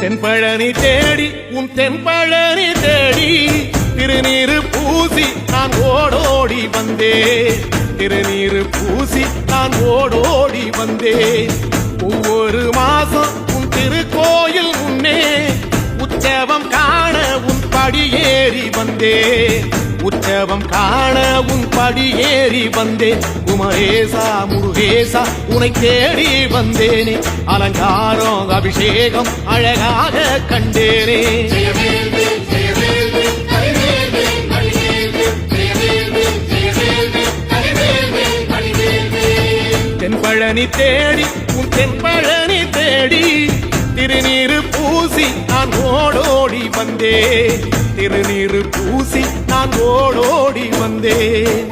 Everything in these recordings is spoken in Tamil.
தென்பழனி தேடி உன் தென்பழனி தேடி திருநீரு பூசி நான் ஓடோடி வந்தேன். திருநீரு பூசி நான் ஓடோடி வந்தேன். ஒவ்வொரு மாசம் உன் திருக்கோயில் முன்னே உற்சவம் காண உன் படியேறி வந்தேன். உற்சவம் காண உன் படியேறி வந்தேன். குமரேசா முருகேசா உனை தேடி வந்தேனே. அலங்காரம் அபிஷேகம் அழகாக கண்டேனே. தென்பழனி தேடி உன் தென்பழனி தேடி திருநீரு பூசி நான் ஓடோடி வந்தேன். திருநீரு பூசி நான் ஓடோடி வந்தேன்.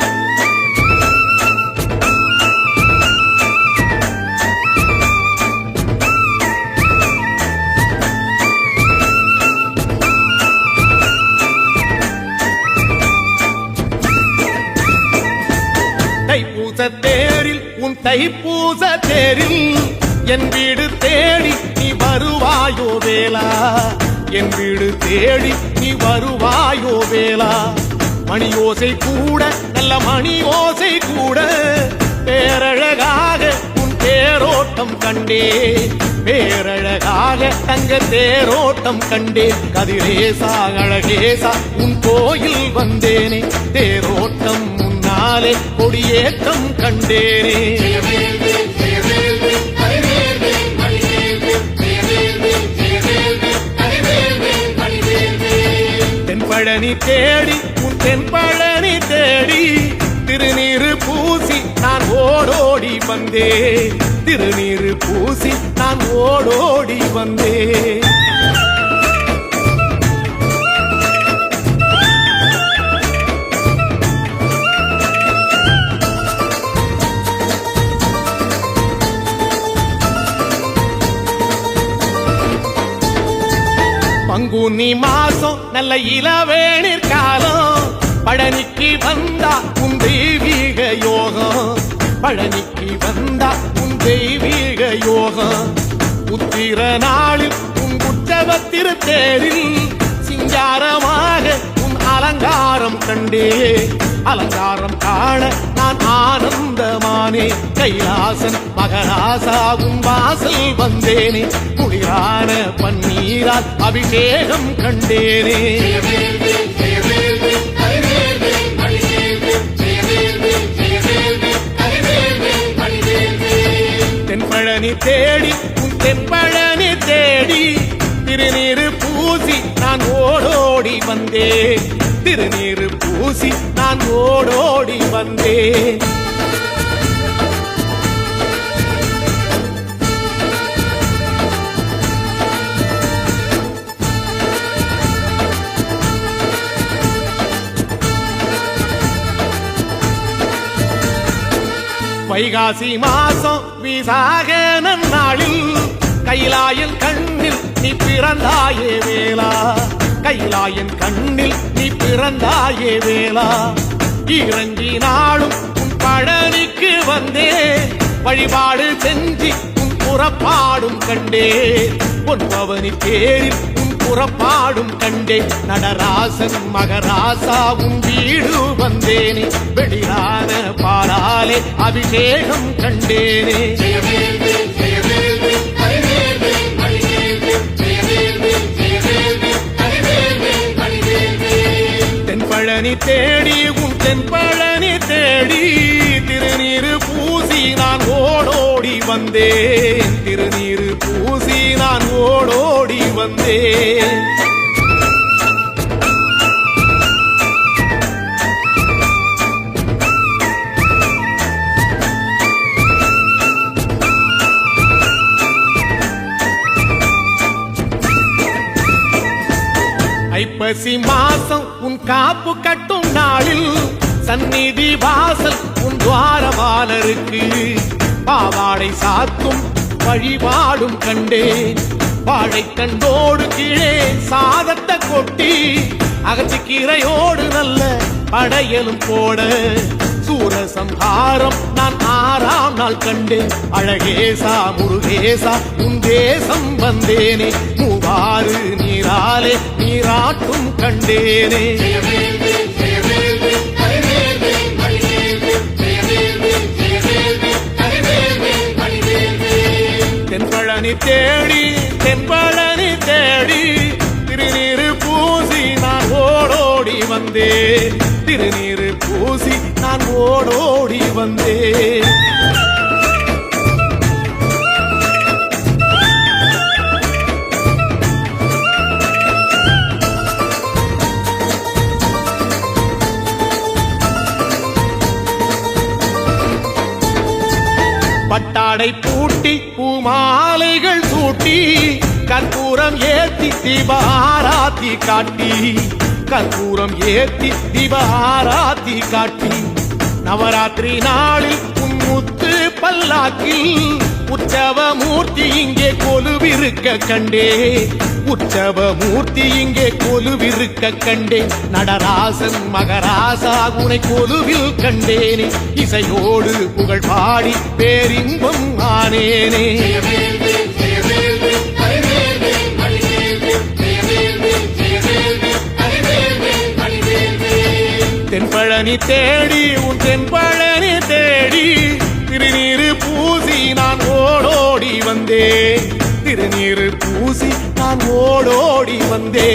தைப்பூச தேரில் உன் தைப்பூச தேரில் என் வீடு தேடி நீ வருவாயோ வேளா. என் வீடு தேடி நீ வருவாயோ வேளா. மணி ஓசை கூட நல்ல மணி ஓசை கூட பேரழகாக உன் தேரோட்டம் கண்டே. பேரழகாக தங்க தேரோட்டம் கண்டே. கதிரேசா அழகேசா உன் கோயில் வந்தேனே. தேரோட்டம் முன்னாலே கொடியேற்றம் கண்டேனே. தென்பழனி தேடி உன் தென்பழனி தேடி திருநீரு பூசி நான் ஓடோடி வந்தேன். திருநீரு பூசி நான் ஓடோடி வந்தேன். பங்குனி மாசம் நல்ல இளவேணிற் காலம். பழனிக்கு வந்தா உன் தெய்வீக யோகம். பழனிக்கு வந்தா உன் தெய்வீக யோகம். உத்திர நாளில் உன் உற்சவத்திரு தேரில் சிங்காரமாக உன் அலங்காரம் கண்டே. அலங்காரம் காண நான் ஆனந்தமானே. கைலாசன் மகராசாவும் வாசல் வந்தேனே. குளிரான பன்னீரால் அபிஷேகம் கண்டேனே. தென்பழனி தேடி உன் தென்பழனி தேடி திருநீரு பூசி நான் ஓடோடி வந்தேன். திருநீரு பூசி நான் ஓடோடி வந்தேன். வைகாசி மாசம் விசாக நன்னாளில் கைலாயன் கண்ணில் நீ பிறந்தாயே வேளா. கைலாயன் கண்ணில் நீ பிறந்தாயே வேளா. இறங்கி நாளும் உன் பழனிக்கு வந்தே. வழிபாடு செஞ்சு உன் புறப்பாடும் கண்டே. பொன்பவனி தேரில் உன் புறப்பாடும் கண்டே. நடராசன் மகராசா உன் வீடு வந்தேனே. வெளியான பாலாலே அபிஷேகம் கண்டேனே. தென்பழனி தேடி உன் தென்பழனி தேடி திருநீரு பூசி நான் ஓடோடி வந்தேன். திருநீரு பூசி நான் ஓடோடி வந்தேன். ஐப்பசி மாசம் உன் காப்பு கட்டும் நாளில் சந்நிதி வாசல் உன் துவாரபாலருக்கு பாவாடை சாத்தும் வழிபாடும் கண்டேன். வாழைத்தண்டோடு கீழே சாதத்தை கொட்டி அகச்சிக்கீரையோடு நல்ல படையலும் போட சூரசம்ஹாரம் நான் 6ஆம் நாள் கண்டேன். அழகேசா முருகேசா உன் தேசம் வந்தேனே. மூவா நீராட்டும் கண்டேனே. தென்பழனி தேடி தென்பழனி தேடி திருநீரு பூசி நான் ஓடோடி வந்தே. திருநீரு பூசி நான் ஓடோடி வந்தே. பட்டாடை பூட்டி பூமாலைகள் சூட்டி கற்பூரம் ஏத்தி தீபாராத்தி காட்டி. கற்பூரம் ஏத்தி தீபாராத்தி காட்டி. நவராத்திரி நாளில் முத்து பல்லாக்கில் உற்சவ மூர்த்தி இங்கே கொலுவிருக்க கண்டே. உற்சவ மூர்த்தி இங்கே கொலுவிருக்க கண்டே. நடராசன் மகராசா உனை கொலுவில் கண்டேனே. இசையோடு புகழ் பாடி பேரின்பம் ஆனேனே. தென்பழனி தேடி உன் தென்பழனி தேடி திருநீரு பூசி நான் ஓடோடி வந்தே. திருநீரு பூசி நான் ஓடோடி வந்தே.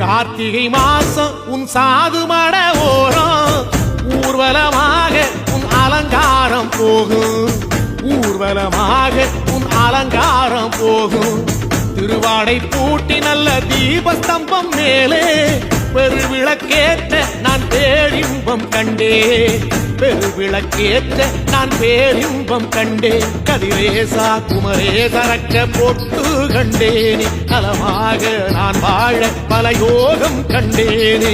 கார்த்திகை மாசம் உன் சாது மட ஓரம் ஊர்வலமாக உன் அலங்காரம் போகும். ஊர்வலமாக உன் அலங்காரம் போகும். திருவாடை பூட்டி நல்ல தீபஸ்தம்பம் மேலே பெருவிளக்கேற்ற நான் பேரின்பம் கண்டே. பெருவிளக்கேற்ற நான் பேரின்பம் கண்டே. கதிரேசா குமரேசரக்க பொட்டு கண்டேனே. நலமாக நான் வாழ பல யோகம் கண்டேனே.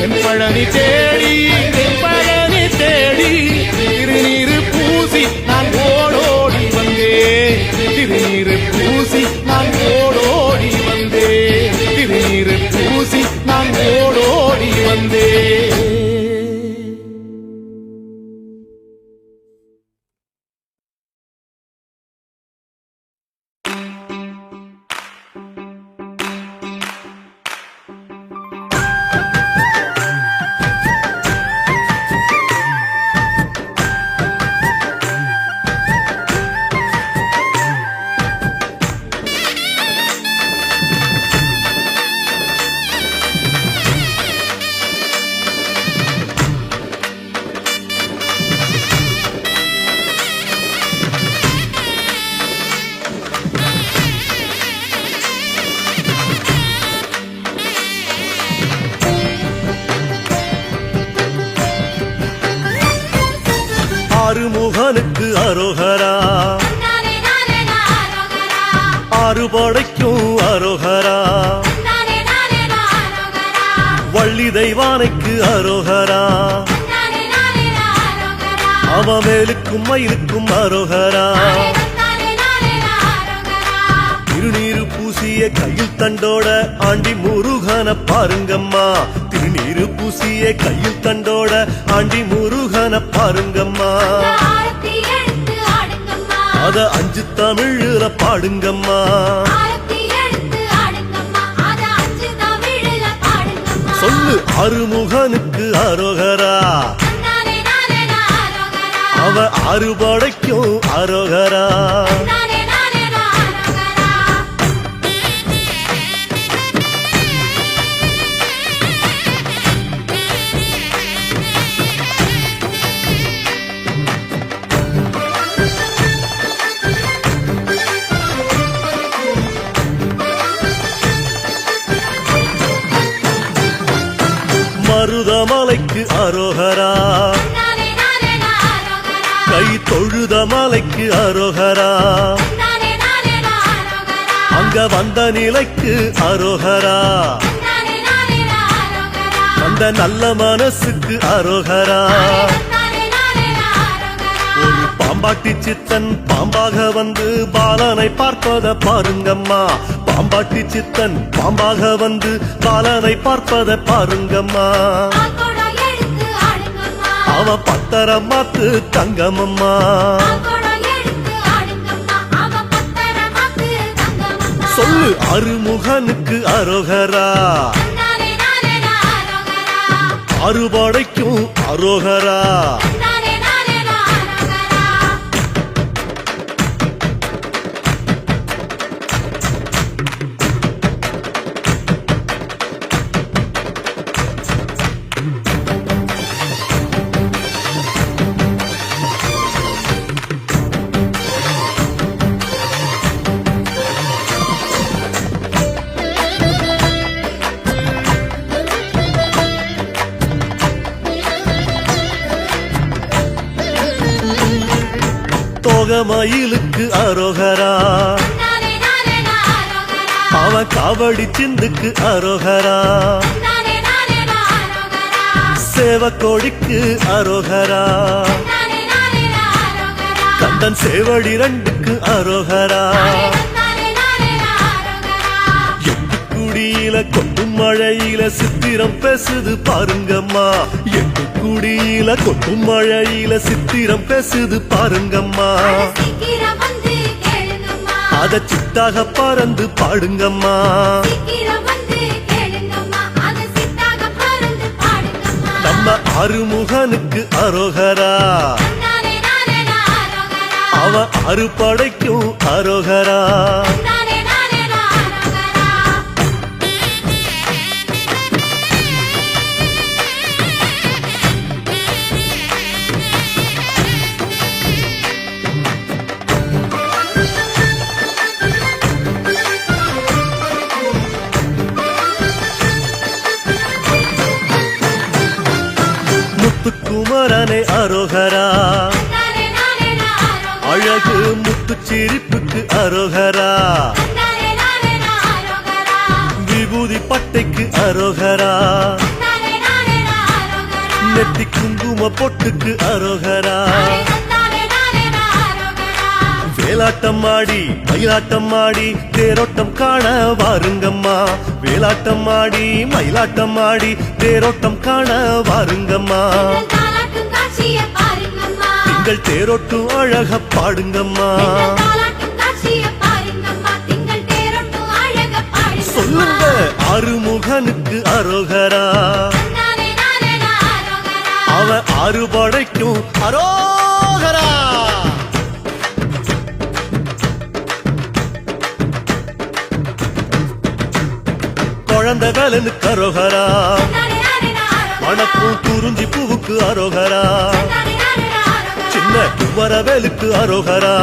தென்பழனி தேடி தென்பழனி தேடி திருநீரு பூசி நான் ஓடோடி வந்தே. திருநீரு பூசி நான் ஓடோடி வந்தே. திருநீரு பூசி நான் ஓடோடி வந்தே. ஆறுமுகனுக்கு அரோகரா. ஆறுபடைக்கும் அரோகரா. வள்ளி தெய்வானைக்கு அரோகரா. அவமேலுக்கும் மயிலுக்கும் அரோகரா. திருநீரு பூசிய கையில் தண்டோட ஆண்டி முருகன பாருங்கம்மா. திருநீரு பூசிய கையில் தண்டோட ஆண்டி முருகன பாருங்கம்மா. அத 5 தமிழ்ல பாடுங்கம்மா. சொல்லு ஆறுமுகனுக்கு அரோகரா. அவ ஆறுபடைக்கும் அரோகரா. மருதமலைக்கு அரோகரா. கை தொழுத மலைக்கு அரோகரா. அங்க வந்த நிலைக்கு அரோகரா. அந்த நல்ல மனசுக்கு அரோகரா. ஒரு பாம்பாட்டி சித்தன் பாம்பாக வந்து பாலனை பார்ப்பத பாருங்கம்மா. பாம்பாட்டி சித்தன் பாம்பாக வந்து பாலனை பார்ப்பதை பாருங்கம்மா ஆக்கோடம் எடுத்து ஆடுங்கம்மா அவன் பத்தரம் மாத்து தங்கமம்மா ஆக்கோடம் எடுத்து ஆடுங்கம்மா அவன் பத்தரமாக்கு தங்கமம்மா சொல்லு அருமுகனுக்கு அரோகரா நானே நானே நாரோகரா அறுபடைக்கும் அரோகரா நானே நானே நாரோகரா தோகமயிலுக்கு அரோகரா நானே நானே நாரோகரா அவன் காவடி சிந்துக்கு அரோகரா நானே நானே நாரோகரா சேவக்கோடிக்கு அரோகரா நானே நானே நாரோகரா கந்தன் சேவடி ரெண்டுக்கு அரோகரா நானே நானே நாரோகரா குடியில கொட்டும் மழையில சித்திரம் பேசுது பாருங்கம்மா எட்டு குடியில கொட்டும் மழையில சித்திரம் பேசுது பாருங்கம்மா சீக்கிரம் வந்து கேளுங்கம்மா அத சித்தாக பறந்து பாடுங்கம்மா சீக்கிரம் வந்து கேளுங்கம்மா அத சித்தாக பறந்து பாடுங்கம்மா நம்ம அருமுகனுக்கு அரோகரா நானே நானே நாரோகரா அவன் அறுபடைக்கும் அரோகரா நானே நானே நாரோகரா முத்துக்குமரனை அரோகரா நானே நானே நாரோகரா அழகு முத்துச்சிரிப்புக்கு அரோகரா நானே நானே நாரோகரா விபூதி பட்டைக்கு அரோகரா நானே நானே நாரோகரா நெத்தி குங்கும பொட்டுக்கு அரோகரா நானே நானே நாரோகரா வேலாட்டம் ஆடி மயிலாட்டம் ஆடி தேரோட்டம் காண வாருங்கம்மா வேலாட்டம் ஆடி மயிலாட்டம் ஆடி தேரோட்டம் காண வாருங்கம்மா தாலாட்டும் காட்சியை பாருங்கம்மா திங்கள் தேரோட்டும் அழக பாடுங்கம்மா தாலாட்டும் காட்சியை பாருங்கம்மா திங்கள் தேரோட்டும் அழக பாடுங்கம்மா சொல்லுங்க அருமுகனுக்கு அரோகரா நானே நானே நாரோகரா அவன் அறுபடைக்கும் அரோகரா குழந்தை வேலனுக்கு அரோகரா நானே நானே நாரோகரா மணக்கும் குறிஞ்சி பூவுக்கு அரோகரா நானே நானே நாரோகரா சின்ன குமரவேலுக்கு அரோகரா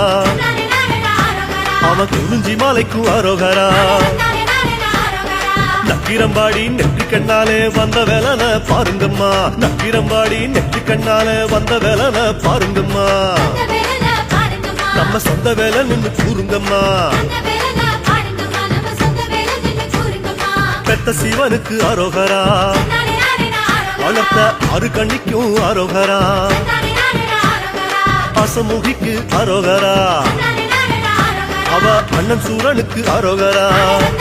நானே நானே நாரோகரா அவன் குறிஞ்சி மாலைக்கும் அரோகரா நானே நானே நாரோகரா நக்கிரம்பாடி நெற்றி கண்ணாலே வந்த வேலன பாருங்கம்மா நக்கிரம்பாடி நெற்றி கண்ணாலே வந்த வேலன பாருங்கம்மா அந்த வேலன பாருங்கம்மா நம்ம சொந்த வேலை நின்னு கூறுங்கம்மா அந்த வேலன பாருங்கம்மா நம்ம சொந்த வேல நின்னு கூறுங்கம்மா பெத்த சிவனுக்கு அரோகரா நானே நானே நாரோகரா வளர்த்த அரு கண்ணிக்கும் அரோகரா நானே நானே நாரோகரா அசமுகிக்கு அரோகரா நானே நானே நாரோகரா அவ அண்ணன் சூரனுக்கு அரோகரா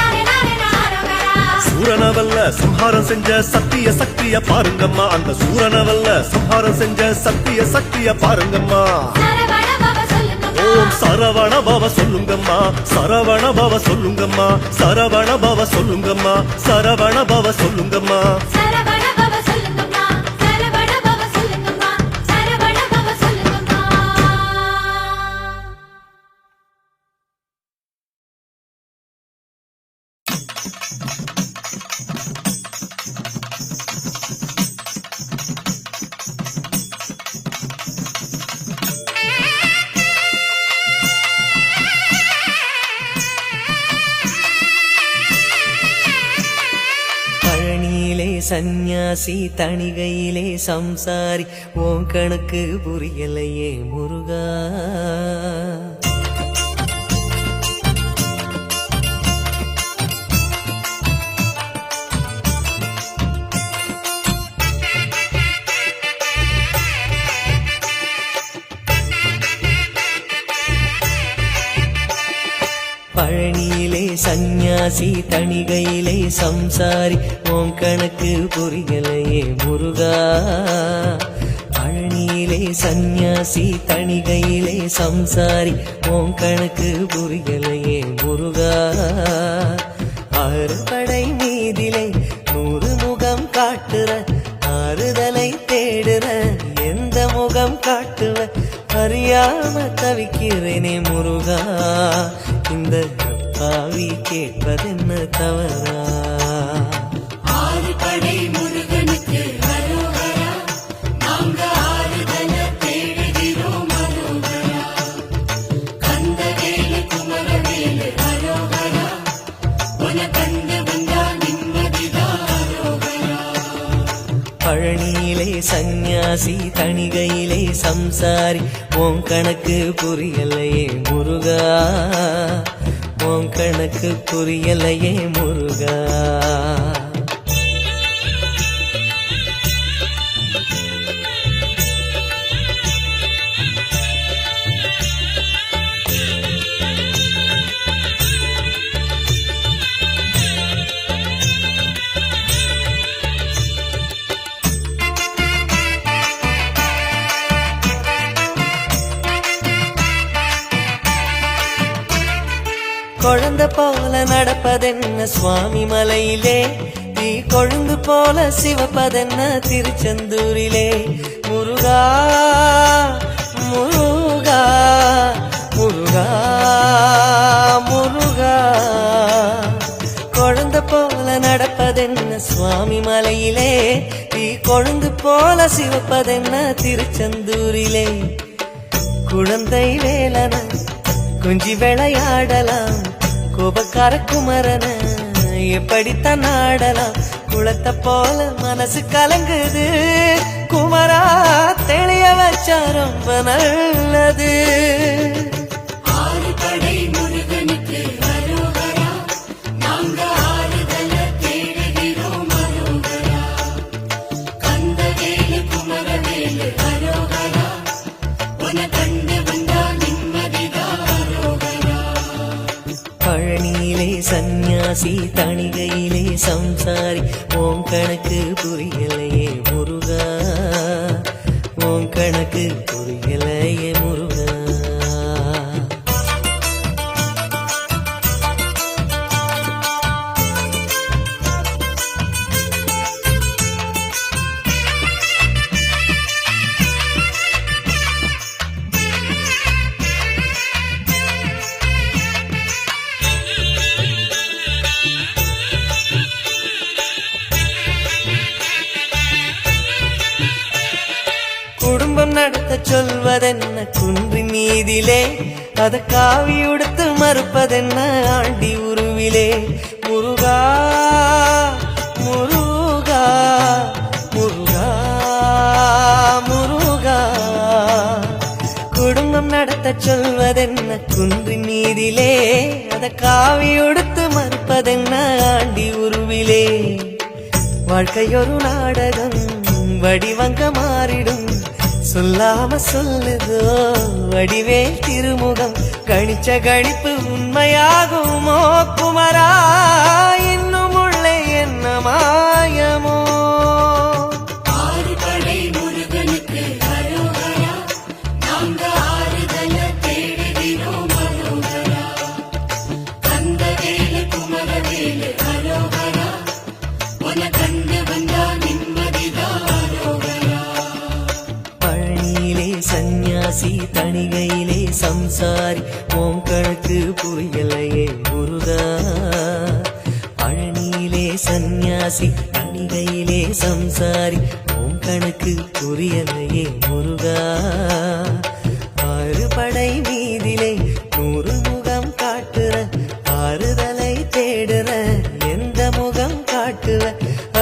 நானே நானே நாரோகரா சூரனவல்ல சம்ஹாரம் செஞ்ச சத்திய சக்திய பாருங்கம்மா அந்த சூரனவல்ல சம்ஹாரம் செஞ்ச சத்திய சக்திய பாருங்கம்மா சரவண பவ சொல்லுங்கம்மா ஓம் சரவண பவ சொல்லுங்கம்மா சரவண பவ சொல்லுங்கம்மா சரவண பவ சொல்லுங்கம்மா சரவண பவ சொல்லுங்கம்மா சரவண பவ சொல்லுங்கம்மா சரவண பவ சொல்லுங்கம்மா சரவண பவ சொல்லுங்கம்மா பழனியிலே சந்நியாசி தணிகையிலே சம்சாரி உன் கணக்கு புரியலையே முருகா பழனியிலே சந்நியாசி தணிகையிலே சம்சாரி உன் கணக்கு புரியலையே முருகா பழனியிலே சந்நியாசி தணிகையிலே சம்சாரி உன் கணக்கு புரியலையே முருகா ஆறுபடை மீதிலே 100 முகம் காட்டுற ஆறுதலை தேடுற எந்த முகம் காட்டுவ அறியாம தவிக்கிறேனே முருகா இந்த பாவி கேட்பதென்ன தவறா ஆறு படை முருகனுக்கு அரோகரா நாங்க ஆறுதல தேடுகிறோம் அரோகரா கந்தவேலு குமரவேலு அரோகரா உன கண்டு வந்தா நிம்மதிதான் அரோகரா பழனியிலே சந்நியாசி தணிகையிலே சம்சாரி உன் கணக்கு புரியலையே முருகா உன் கணக்கு புரியலையே முருகா குழந்தை போல நடப்பதென்ன சுவாமி மலையிலே நீ கொழுந்து போல சிவப்பதென்ன திருச்செந்தூரிலே முருகா முருகா முருகா முருகா குழந்தை போல நடப்பதென்ன சுவாமி மலையிலே நீ கொழுந்து போல சிவப்பதென்ன திருச்செந்தூரிலே குழந்தை வேலன கொஞ்சி விளையாடலாம் கோபக்கார குமரன எப்படித்தான் ஆடலாம் குளத்தை போல மனசு கலங்குது குமரா தெளிய வச்சா ரொம்ப நல்லது ஆறு படை முருகனுக்கு அரோகரா நாங்க ஆறுதல தேடுகிறோம் அரோகரா கந்தவேலு குமரவேலு அரோகரா உன கண்டு வந்தா நிம்மதிதான் அரோகரா பழனியிலே சந்நியாசி தணிகையிலே சம்சாரி உன் கணக்கு புரியலையே முருகா உன் கணக்கு புரியலையே முருகா குடும்பம் நடத்த சொல்வதென்ன குன்றின் மீதிலே அத காவி உடுத்து மறுப்பதென்ன ஆண்டி உருவிலே முருகா முருகா முருகா முருகா குடும்பம் நடத்த சொல்வதென்ன குன்றின் மீதிலே அத காவி உடுத்து மறுப்பதென்ன ஆண்டி உருவிலே வாழ்க்கையொரு நாடகம் வடிவங்க மாறிடும் சொல்லாம சொல்லுதோ வடிவேல் திருமுகம் கணிச்ச கணிப்பு உண்மையாகுமோ குமரா இன்னும் உள்ளே என்ன மாயமோ ஆறு படை முருகனுக்கு அரோகரா நாங்க ஆறுதல தேடுகிறோம் அரோகரா கந்தவேலு குமரவேலு அரோகரா உன கண்டு வந்தா நிம்மதிதான் அரோகரா பழனியிலே சந்நியாசி தணிகையிலே சம்சாரி உன் கணக்கு புரியலையே முருகா பழனியிலே சந்நியாசி தணிகையிலே சம்சாரி உன் கணக்கு புரியலையே முருகா ஆறு படை மீதிலே 100 முகம் காட்டுற ஆறுதலை தேடுற எந்த முகம் காட்டுவ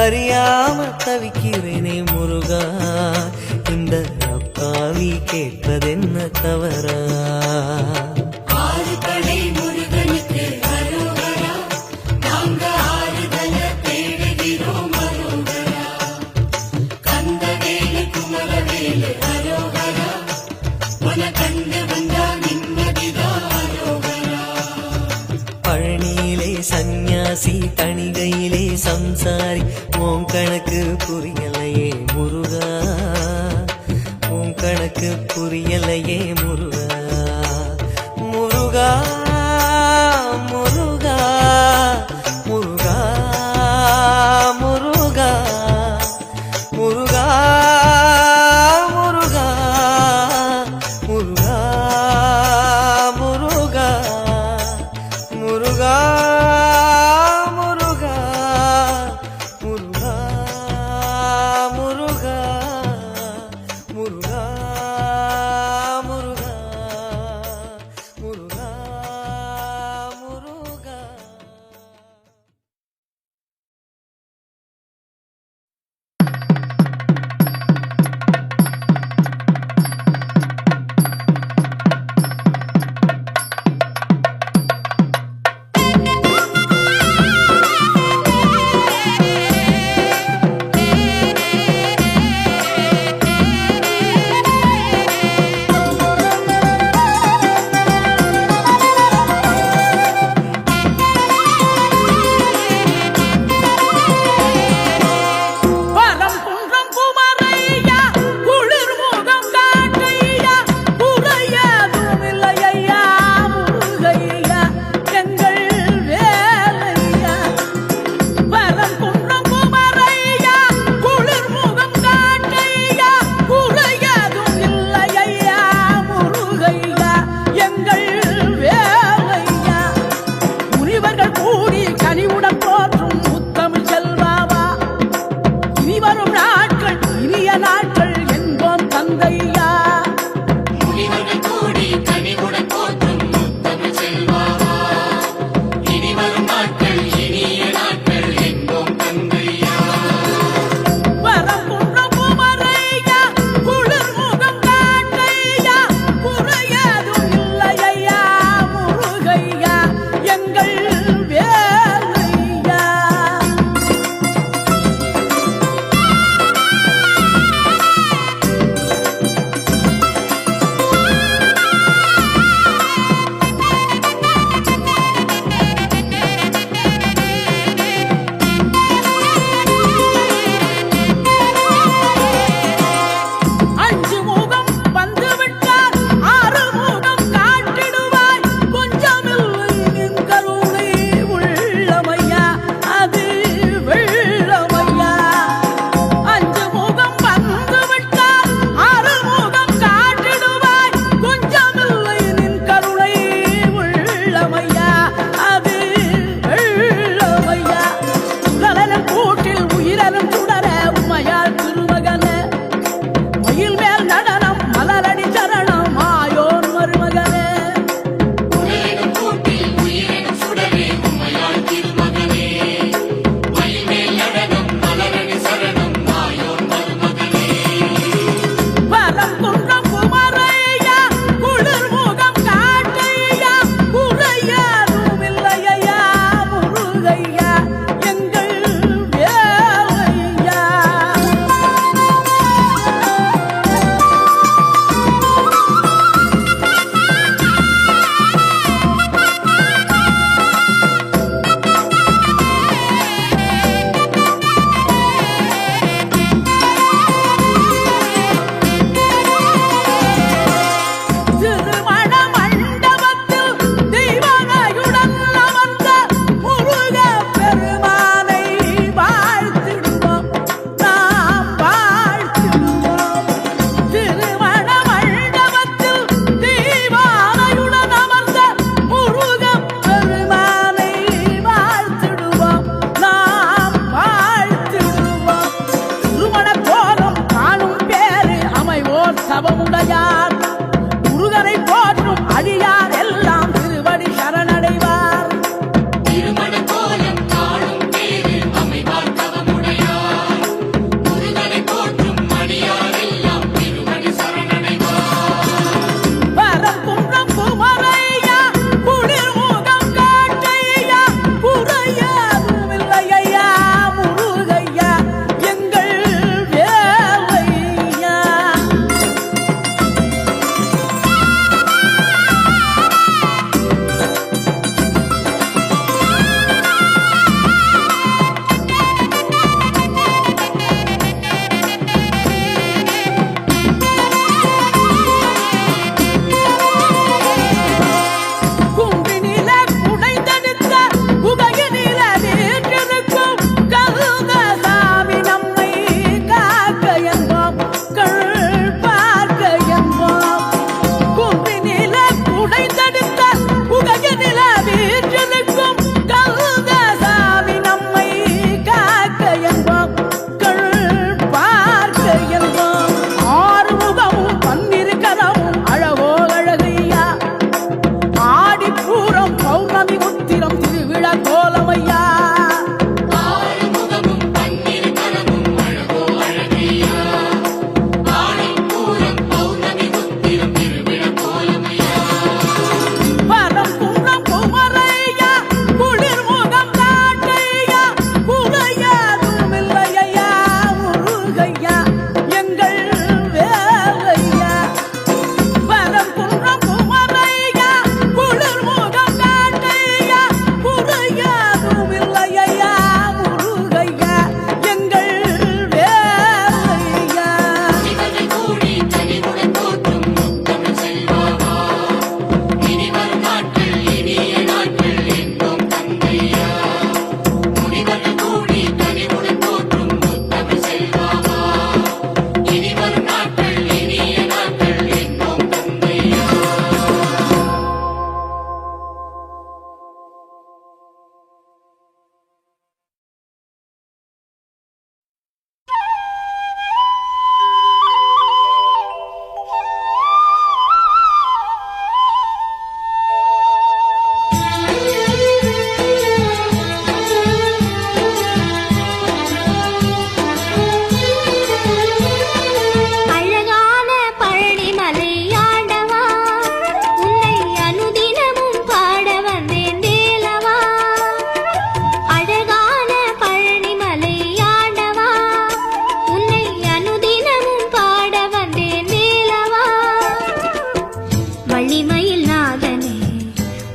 அறியாம தவிக்கிறேனே முருகா இந்த அப்பாவி கேட்பதென்ன தவறா ஆறு படை முருகனுக்கு அரோகரா நாங்க ஆறுதல தேடுகிறோம் அரோகரா கந்தவேலு குமரவேலு அரோகரா உன கண்டு வந்தா நிம்மதிதான் அரோகரா பழனியிலே சந்நியாசி தணிகையிலே சம்சாரி உன் கணக்கு புரியலையே முருகா உன் கணக்கு புரியலையே முருகா முருகா முருகா முருகா முருகா முருகா முருகா முருகா முருகா முருகா முருகா முருகா முருகா முருகா முருகா முருகா முருகா பரம் குன்றம் குமரையா குளிர் முகம் காட்டையா குறையதும் இல்லையா முருகையா எங்கள் வேலையா பரம் குன்றம் குமரையா குளிர் முகம் காட்டையா குறையதும் இல்லையா முருகையா எங்கள் வேலையா முனிவர்கள் கூடி கனிவுடன் போற்றும் முத்தமிழ் செல்வாவா இனி வரும் நாட்கள் இனிய நாட்கள் என்போம் தந்தையா முனிவர்கள் கூடி கனிவுடன் போற்றும் முத்தமிழ் செல்வாவா இனி வரும் நாட்கள் இனிய நாட்கள் என்போம் தந்தையா வரம் குன்றம் குமரையா குளிர் முகம் காட்டையா குறையதும் இல்லையா முருகையா எங்கள் வேலையா போலவையா. ஆறுமுகமும் பன்னிரு கரமும் அழகோ அழகையா. ஆணைப்பூரம் பௌர்ணமி உத்திரம் திருவிழ கோலமையா. வரம் குன்றம் குமரையா குளிர் முகம் காட்டையா. குறையாதும் இல்லையா முருகையா எங்கள் வேலையா. வரம் குன்றம் குமரையா குளிர் முகம் காட்டையா. குறையாதும் இல்லையா முருகையா எங்கள் வேலையா. இவர்கள் கூடி கனிவுடன் போற்றும் முத்தமிழ் செல்வாவா. இனி வரும் நாட்கள் இனிய நாட்கள் என்போம் தந்தையா. முனிவர்கள் கூடி கனிவுடன் போற்றும் முத்தமிழ் செல்வாவா. இனி வரும் நாட்கள் இனிய நாட்கள் என்போம் தந்தையா. அழகான பழனிமலை ஆண்டவா உன்னை அனுதினமும் பாட வந்தேன் வேலவா. அழகான பழனிமலை ஆண்டவா உன்னை அனுதினமும் பாட வந்தேன் வேலவா. வள்ளிமயில் நாதனே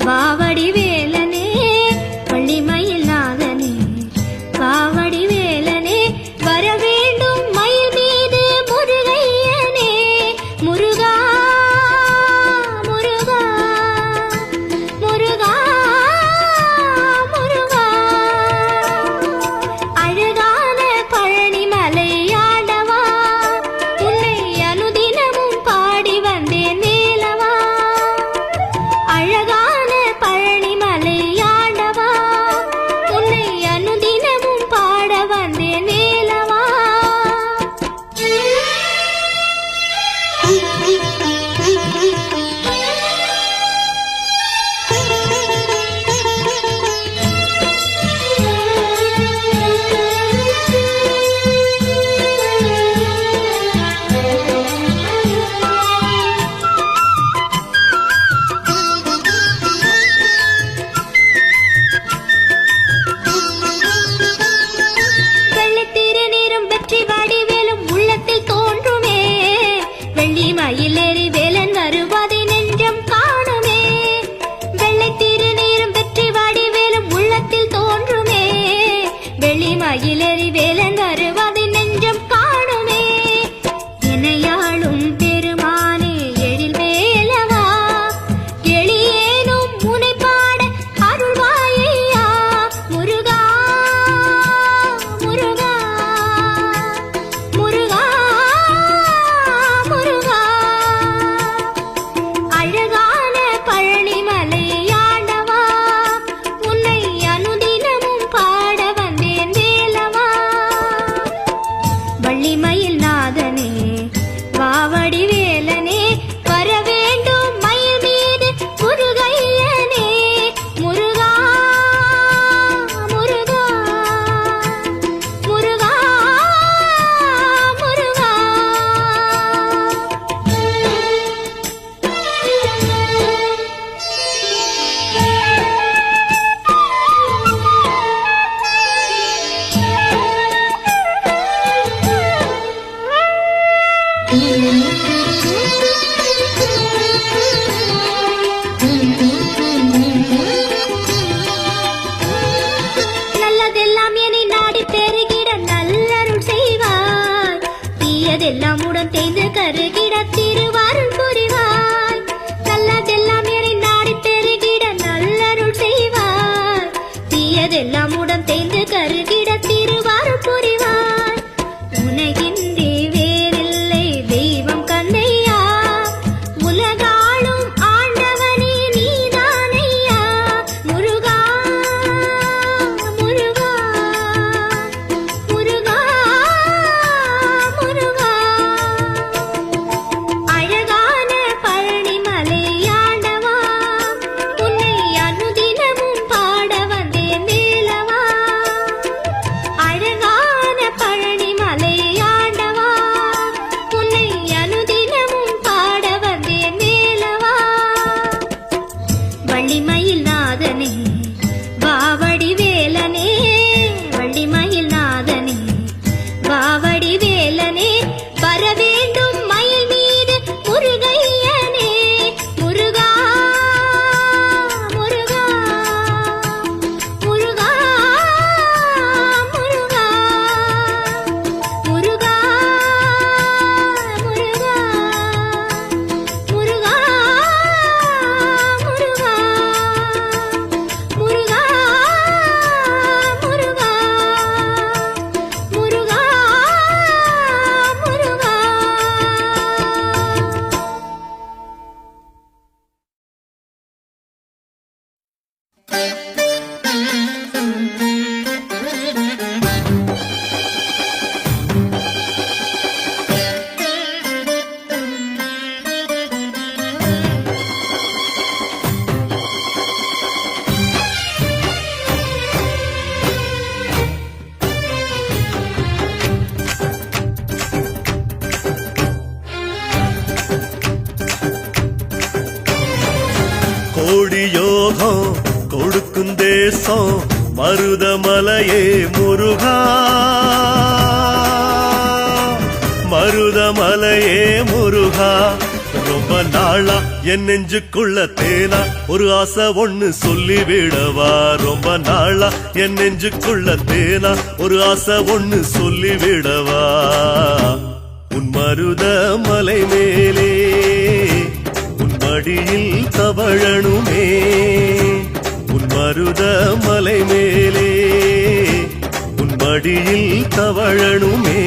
வாவடி வேலனே. வள்ளிமயில் நாதனே வாவடி வேலனே. வர வேண்டும் மயில் மீது முருகையனே. முருகா முருகா முருகா முருகா. அழகான பழனிமலை ஆண்டவா உன்னை அனுதினமும் பாடி வந்தேன் வேலவா. அழகான பழனிமலை ஆண்டவா உன்னை அனுதினமும் பாட வந்தேன் வேலவா. வெள்ளித்திருநீரும் வெற்றி வடிவேலும் உள்ளத்தில் தோன்றுமே. வெள்ளி மயிலேறி வேலன் வருவதை நெஞ்சம் காணுமே. வெள்ளித்திருநீரும் வெற்றி வடிவேலும் உள்ளத்தில் தோன்றுமே. வெள்ளி மயிலேறி வேலன் வருவதை நெஞ்சம் காணுமே. என்னையாளும் பெருமானே எழில் வேலவா. எளியேனும் முனை பாட அருள்வாயையா. முருகா முருகா முருகா முருகா. அழகான பழனிமலை ஆண்டவா உன்னை அனுதினமும் பாட வந்தேன் வேலவா. வள்ளிமயில் நாதனே வாவடி வேலனே. வர வேண்டும் மயில் மீது முருகையனே. முருகா முருகா முருகா முருகா. நல்லதெல்லாம் என்னை நாடி பெருகிட நல்லருள் செய்வாய். தீயதெல்லாம் உடன் தேய்ந்து கருகிட திருவாருள் புரிவாய். நல்லதெல்லாம் என்னை நாடி பெருகிட நல்லருள் செய்வாய். தீயதெல்லாம் உடன் தேய்ந்து கருகிட திருவாருள் புரிவாய். உனகின்றி வேறில்லை தெய்வம் கந்தையா. உலகாளும் ஆண்டவனே நீதானையா. முருகா முருகா முருகா முருகா. அழகான பழனிமலை ஆண்டவா உன்னை அனுதினமும் பாட வந்தேன் வேலவா. சுகம் கொடுக்கும் தேசம் மருதமலையே முருகா, மருதமலையே முருகா. ரொம்ப நாளா என் நெஞ்சுக்குள்ள தேனா ஒரு ஆசை ஒண்ணு சொல்லிவிடவா. ரொம்ப நாளா என் நெஞ்சுக்குள்ள தேனா ஒரு ஆசை ஒண்ணு சொல்லிவிடவா. உன் மருதமலை மேலே உன் மடியில் தவழணுமே, உன் மருதமலை மேலே உன் மடியில் தவழணுமே.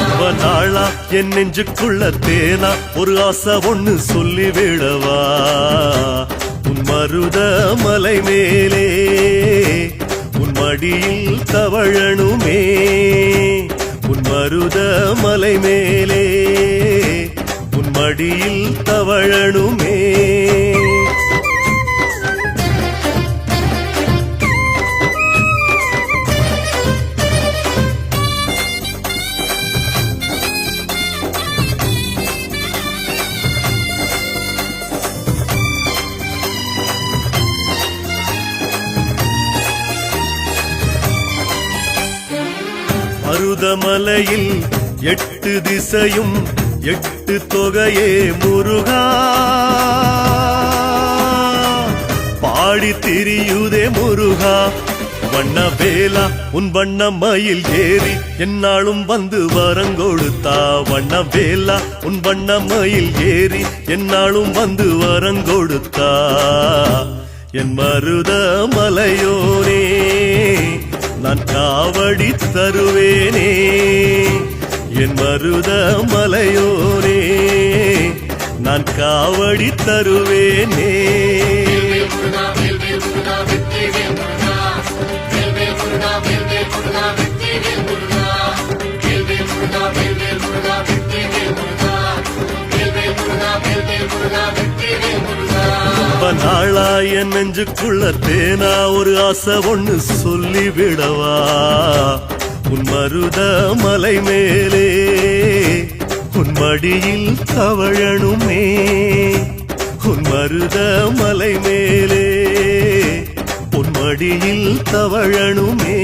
ரொம்ப நாளா என் நெஞ்சுக்குள்ள தேனா ஒரு ஆசை ஒண்ணு சொல்லிவிடவா. உன் மருதமலை மேலே உன் மடியில் தவழணுமே, உன் மருதமலை மேலே உன் மடியில் தவழணுமே. மருதமலையில் 8 திசையும் 8 தொகையே முருகா, பாடி திரியுதே முருகா. வண்ண வேலா உன் வண்ண மயில் ஏறி என்னாலும் வந்து வரங்கொடுத்தா. வண்ண வேலா உன் வண்ண மயில் ஏறி என்னாலும் வந்து வரங்கொடுத்தா. என் மருதமலையோனே நான் காவடி தருவேனே, என் மருதமலையோனே நான் காவடி தருவேனே. ரொம்ப நாளா என் நெஞ்சுக்குள்ள தேனா ஒரு ஆசை ஒண்ணு சொல்லிவிடவா. உன் மருதமலை மேலே உன் மடியில் தவழணுமே, உன் மருதமலை மேலே உன் மடியில் தவழணுமே.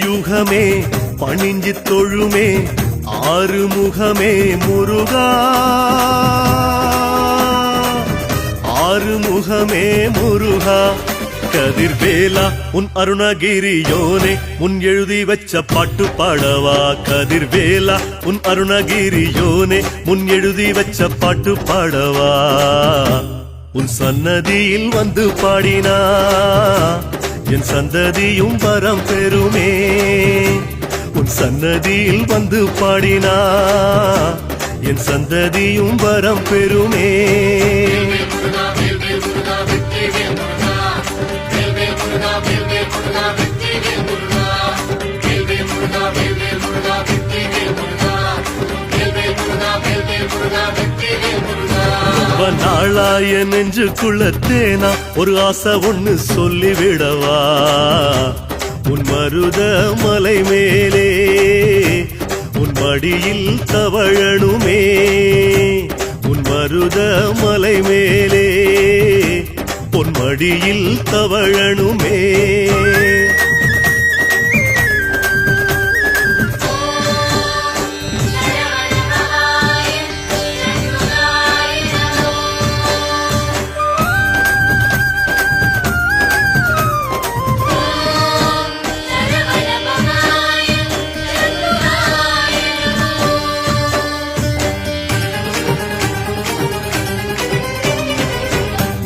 யுகமே பணிஞ்சு தொழுமே ஆறுமுகமே முருகா, ஆறுமுகமே முருகா. கதிர்வேலா உன் அருணகிரியோனே முன் எழுதி வச்ச பாட்டு பாடவா. கதிர்வேலா உன் அருணகிரியோனே முன் எழுதி வச்ச பாட்டு பாடவா. உன் சன்னதியில் வந்து பாடினா என் சந்ததியும் வரம் பெறுமே, உன் சன்னதியில் வந்து பாடினா என் சந்ததியும் வரம் பெறுமே. ரொம்ப நாளா என் நெஞ்சுக்குள்ள தேனா ஒரு ஆசை ஒண்ணு சொல்லிவிடவா. உன் மருதமலை மேலே உன் மடியில் தவழணுமே, உன் மருதமலை மேலே உன் மடியில் தவழணுமே.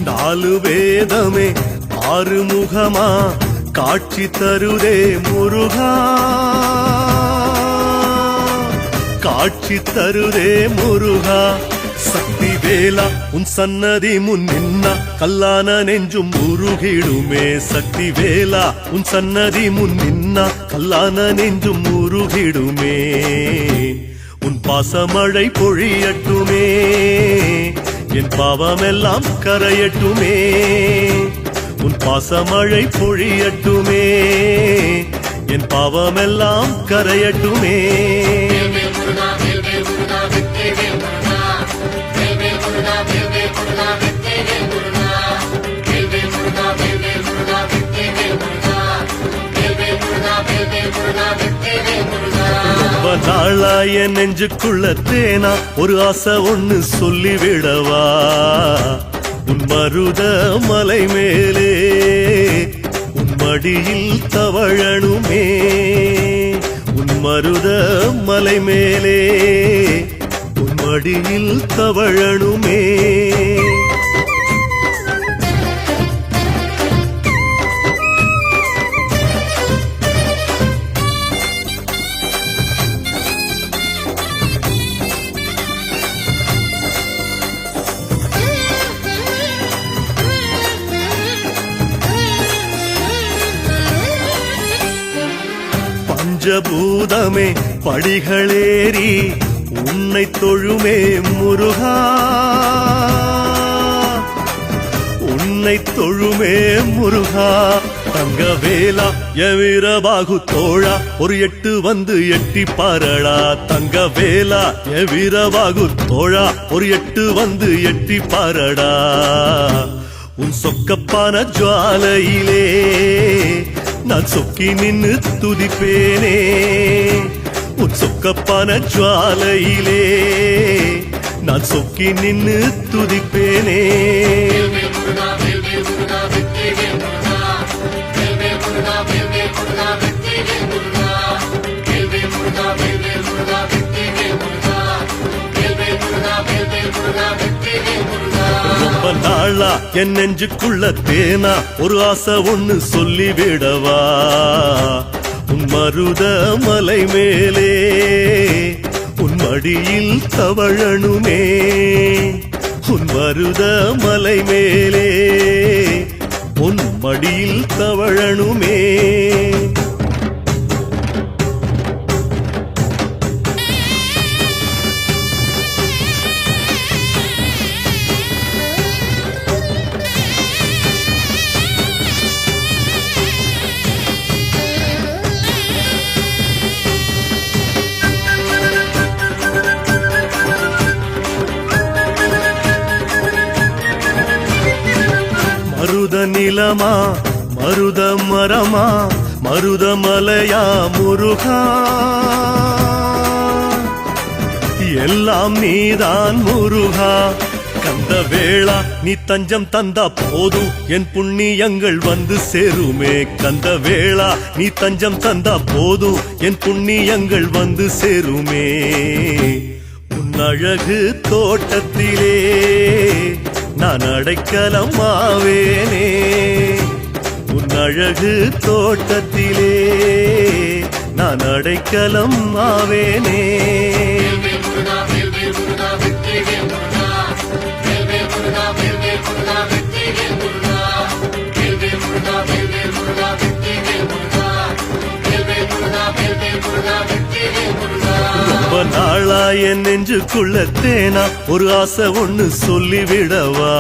நாலு வேதமே ஆறுமுகமா காட்சி தருதே முருகா, காட்சி தருதே முருகா. சக்தி வேலா உன் சன்னதி முன் நின்னா கல்லான நெஞ்சும் உருகிடுமே. சக்தி வேலா உன் சன்னதி முன் நின்னா கல்லான நெஞ்சும் உருகிடுமே. உன் பாசமழை பொழியட்டுமே, என் பாவமெல்லாம் கரையட்டுமே. உன் பாசமழை பொழியட்டுமே, என் பாவமெல்லாம் கரையட்டுமே. ரொம்ப நாளா என் நெஞ்சுக்குள்ள தேனா ஒரு ஆசை ஒண்ணு சொல்லிவிடவா. உன் மருத மலை மேலே உன் மடியில் தவழணுமே. உன் மருத மலை மேலே உன் மடியில் தவழணுமே. பஞ்சபூதமே படிகளேறி உன்னை தொழுமே முருகா, உன்னை தொழுமே முருகா. தங்க வேலா எவீரபாகு தோழா ஒரு எட்டு வந்து எட்டி பாரடா. தங்க வேலா எவீரபாகு தோழா ஒரு எட்டு வந்து எட்டி பாரடா. உன் சொக்கப்பான ஜுவாலையிலே நான் சொக்கி நின்னு துதிப்பேனே. உன் சொக்கப்பான ஜுவாலையிலே நான் சொக்கி நின்னு துதிப்பேனே. ரொம்ப நாளா என் நெஞ்சுக்குள்ள தேனா ஒரு ஆசை ஒண்ணு சொல்லிவிடவா. உன் மருத மலை மேலே உன் மடியில் தவழணுமே. உன் மருத மலை மேலே உன் மடியில் தவழணுமே. மருத நிலமா மருத மரமா மருத மலையா முருகா, எல்லாம் நீதான் முருகா. கந்த வேளா நீ தஞ்சம் தந்தா போதும் என் புண்ணியங்கள் வந்து சேருமே. கந்த வேளா நீ தஞ்சம் தந்தா போதும் என் புண்ணியங்கள் வந்து சேருமே. உன் அழகு தோட்டத்திலே நான் அடைக்கலம் ஆவேனே. உன் அழகு தோட்டத்திலே நான் அடைக்கலம் ஆவேனே. ரொம்ப நாளா என் நெஞ்சுக்குள்ள தேனா ஒரு ஆசை ஒண்ணு சொல்லிவிடவா.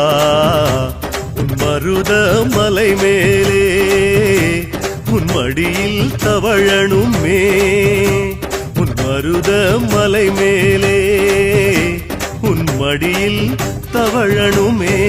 உன் மருத மலை மேலே உன் மடியில் தவழணுமே. உன் மருத மலை மேலே உன் மடியில் தவழணுமே.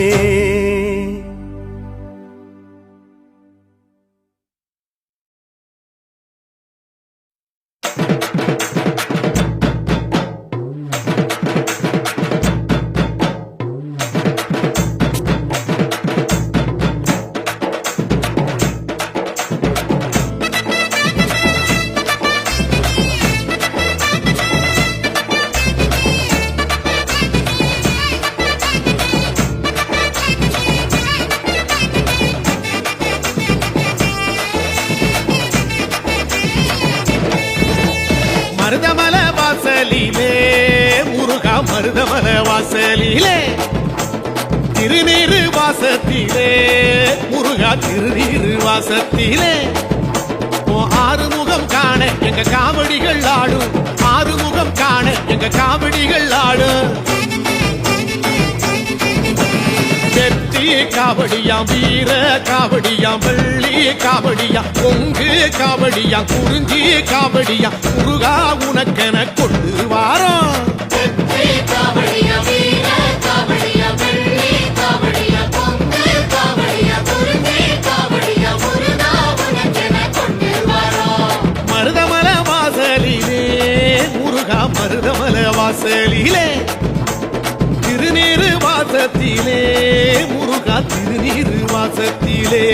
மருதமல வாசலிலே முருகா மருதமல வாசலிலே திருநீரு வாசத்திலே முருகா திருநீரு வாசத்திலே ஆறுமுகம் காண எங்க காவடிகள் ஆடும் ஆறுமுகம் காண எங்க காவடிகள் ஆடும் வெற்றி காவடியாம் வீர காவடியாம் வெள்ளி காவடியாம் பொங்கு காவடியாம் குறிஞ்சி காவடியாம் முருகா உனக்கென கொண்டு வாரோம் மருதமல வாசலிலே முருகா மருதமல வாசலிலே திருநீரு வாசத்திலே முருகா திருநீரு வாசத்திலே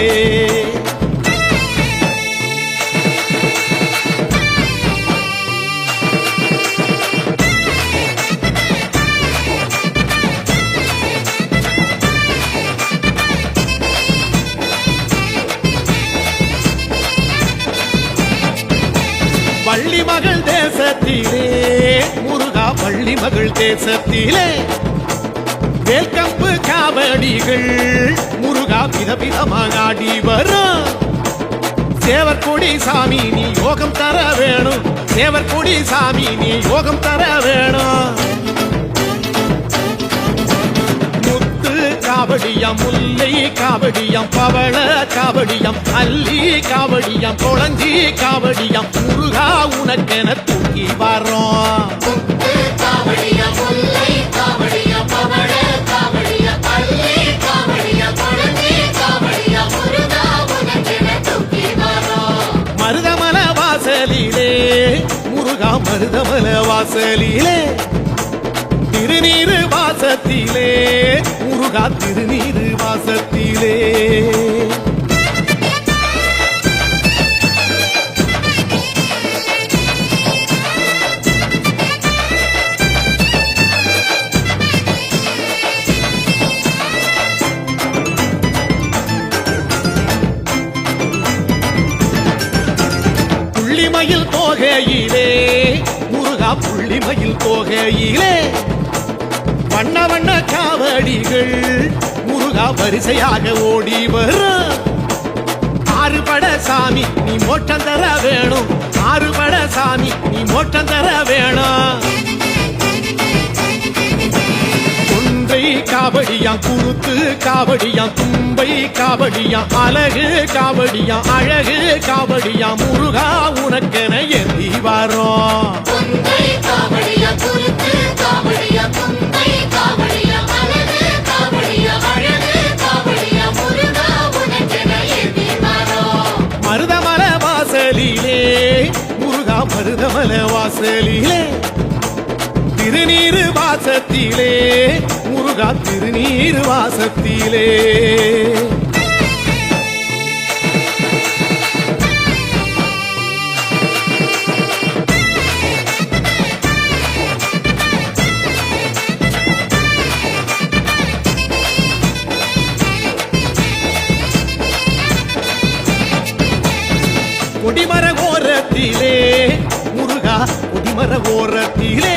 பள்ளி மகள் தேசத்திலே முருகா பள்ளி மகள் தேசத்திலே வேல்கம்பு காவடிகள் முருகா விதவிதமாக ஆடி வரும் சேவற்கொடி சாமி நீ யோகம் தர வேணும் சேவற்கொடி சாமி நீ யோகம் தர வேணும் முத்து காவடியாம் முல்லை காவடியாம் பவள காவடியாம் அல்லி காவடியாம் கொளஞ்சி காவடியாம் முருகா உனக்கென தூக்கி வரோம் மருதமல வாசலிலே முருகா மருதமல வாசலிலே திருநீரு வாசத்திலே முருகா திருநீரு வாசத்திலே புள்ளிமயில் போகையிலே முருகா புள்ளிமயில் போகையிலே வண்ண வண்ண காவடிகள் முருகா வரிசையாக ஓடி வரும் ஆறுபட சாமி நீ மோட்டம் தர வேணும் ஆறுபட சாமி நீ மோட்டம் தர வேணும் குன்றை காவடியாம் குருத்து காவடியாம் தும்பை காவடியாம் அழகு காவடியாம் அழகு காவடியாம் முருகா உனக்கென எந்தி வரோம் மருதமல வாசலிலே முருகா மருதமல வாசலிலே திருநீரு வாசத்திலே முருகா திருநீரு வாசத்திலே கொடிமர ஓரத்திலே முருகா கொடிமர ஓரத்திலே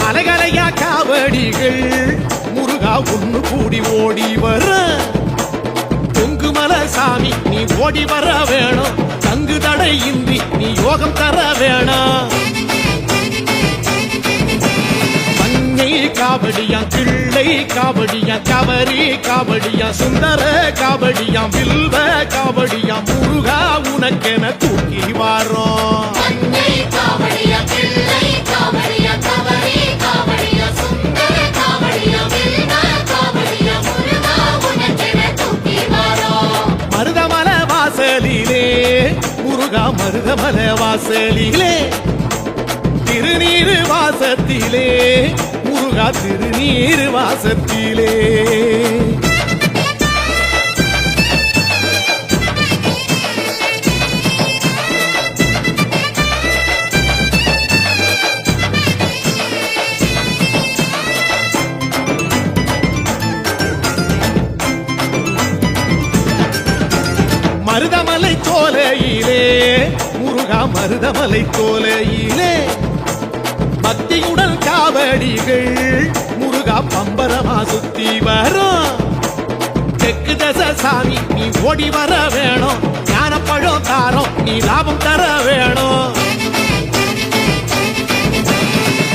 அலகலையா காவடிகள் முருகா ஒண்ணு கூடி ஓடி வர பொங்குமல சாமி நீ ஓடி வர வேணும் தங்கு தடை இன்றி நீ யோகம் தர வேணும் மங்கை காவடியா கிள்ளை காவடியா கவரி காவடியா சுந்தர காவடியா வில்வ காவடியா முருகா உனக்கென தூக்கி வாரோம் மருதமல வாசலிலே முருகா மருதமல வாசலிலே திருநீரு வாசத்திலே முருகா திருநீரு வாசத்திலே மருதமலை சோலையிலே முருகா முருகா மருதமலை கோலையிலே பக்தியுடன் காவடிகள் முருகா பம்பரமா சுத்தி வரும் தெற்கு தச சாமி நீ ஓடி வர வேணும் ஞானப்பழம் தாரம் நீ லாபம் தர வேணும்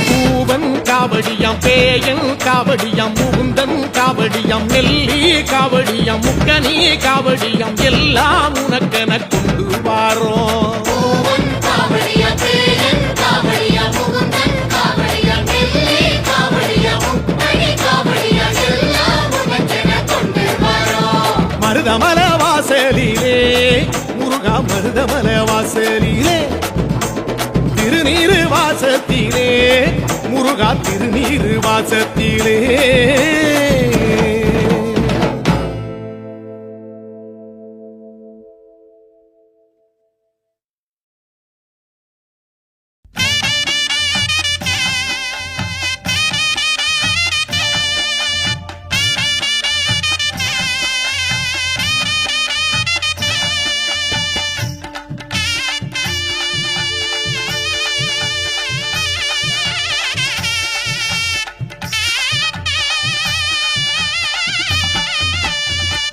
பூவன் காவடியாம் பேயன் காவடியாம் முகுந்தன் காவடியாம் நெல்லி காவடியாம் முக்கனி காவடியாம் எல்லாம் உனக்கென கொண்டு வாரோம் பூவன் காவடியா பேயன் காவடியா முகுந்தன் காவடியா நெல்லி காவடியா முக்கணி காவடியா எல்லாம் உனக்கென கொண்டு வரோம் மருதமல வாசலிலே முருகா மருதமல வாசலிலே திருநீரு வாசத்திலே முருகா திருநீரு வாசத்திலே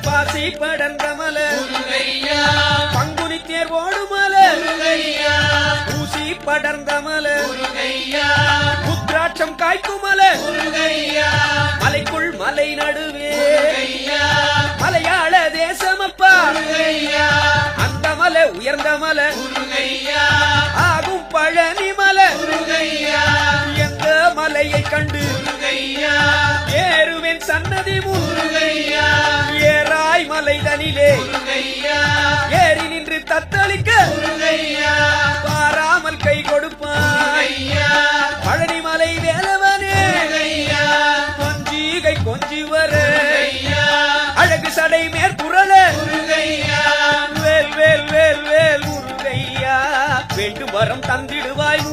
பாசி படர்ந்த மலை பங்குனி தேர் ஓடும் மலை ஊசி படர்ந்த மலை முத்ராட்சம் காய்க்கும் மலை மலைக்குள் மலை நடுவே மலையாள தேசமப்பா அந்த மலை உயர்ந்த மலை ஆகும் பழனி மலை எந்த மலையை கண்டு ஏறுவேன் சன்னதி முருகையா ஏறாய் மலைதனிலே ஏறி நின்று தத்தளிக்க பாராமல் கை கொடுப்பாய் பழனி மலை வேலவனே கொஞ்சிகை கொஞ்சி வர அழகு சடை மேற்புரள வேல் வேல் வேல் வேல் முருகையா வேண்டும் வரம் தந்திடுவாய்